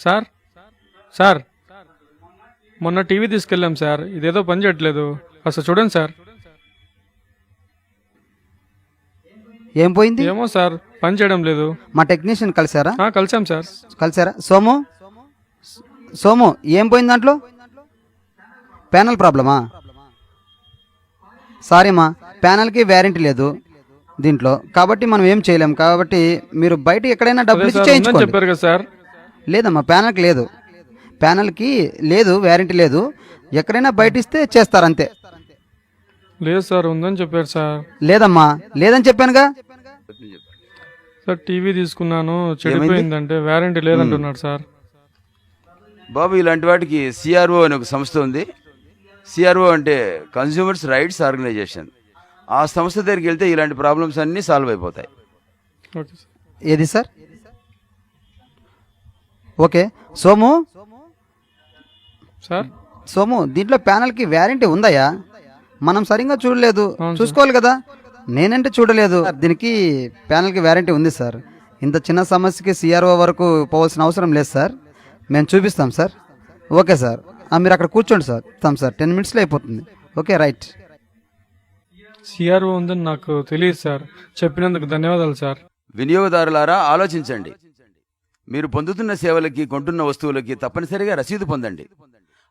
Sir sir మొన్న TV తీసుకెళ్ళాం sir, ఇదేదో పని చేయట్లేదు. అసలు చూడండి సార్. ఏం పోయింది? ఏమో సార్, పని చేయడం లేదు. మా టెక్నీషియన్ కలిసారా? కలిసాం సార్. కలిసారా? సోము సోము ఏం పోయింది దాంట్లో? ప్యానల్ ప్రాబ్లమా? సారీ మా, ప్యానల్కి వ్యారంటీ లేదు దీంట్లో, కాబట్టి మనం ఏం చేయలేం. కాబట్టి మీరు బయట ఎక్కడైనా డబ్బులు ఇచ్చి చేయించుకోండి. చెప్పారు కదా సార్. లేదమ్మా, ప్యానల్కి లేదు, ప్యానల్కి లేదు, వ్యారంటీ లేదు. ఎక్కడైనా బయట ఇస్తే చేస్తారు అంతే. లేదు సార్, ఉందని చెప్పారు సార్. లేదమ్మా, లేదని చెప్పానుగా. సార్ టీవీ తీసుకున్నాను, చెడిపోయిందంటే వ్యారంటీ లేదంటున్నాడు సార్. బాబు, ఇలాంటి వాటికి సిఆర్ఓ అనే ఒక సంస్థ ఉంది. సిఆర్ఓ అంటే కన్స్యూమర్స్ రైట్స్ ఆర్గనైజేషన్. ఆ సంస్థ దగ్గరికి వెళ్తే ఇలాంటి ప్రాబ్లమ్స్ అన్నీ సాల్వ్ అయిపోతాయి. Okay sir. ఏది sir? Okay Somu, sir Somu దీంట్లో ప్యానల్కి వ్యారంటీ ఉందయ్యా? మనం సరిగ్గా చూడలేదు, అవును చూసుకోవాలి కదా. నేనంటే చూడలేదు. దీనికి ప్యానల్కి వ్యారంటీ ఉంది సార్. ఇంత చిన్న సమస్యకి సిఆర్ఓ వరకు పోవాల్సిన అవసరం లేదు సార్. మేము చూపిస్తాం సార్. ఓకే సార్, మీరు అక్కడ కూర్చోండి సార్. సార్ 10 minutesలో అయిపోతుంది. Okay right. సిఆర్ఓ ఉందని నాకు తెలియదు సార్, చెప్పినందుకు ధన్యవాదాలు సార్. వినియోగదారులారా, ఆలోచించండి. మీరు పొందుతున్న సేవలకి, కొంటున్న వస్తువులకి తప్పనిసరిగా రసీదు పొందండి.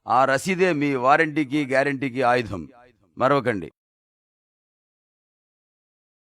ఆ రసీదే మీ వారంటీకి, గ్యారంటీకి ఆయుధం. మరవకండి.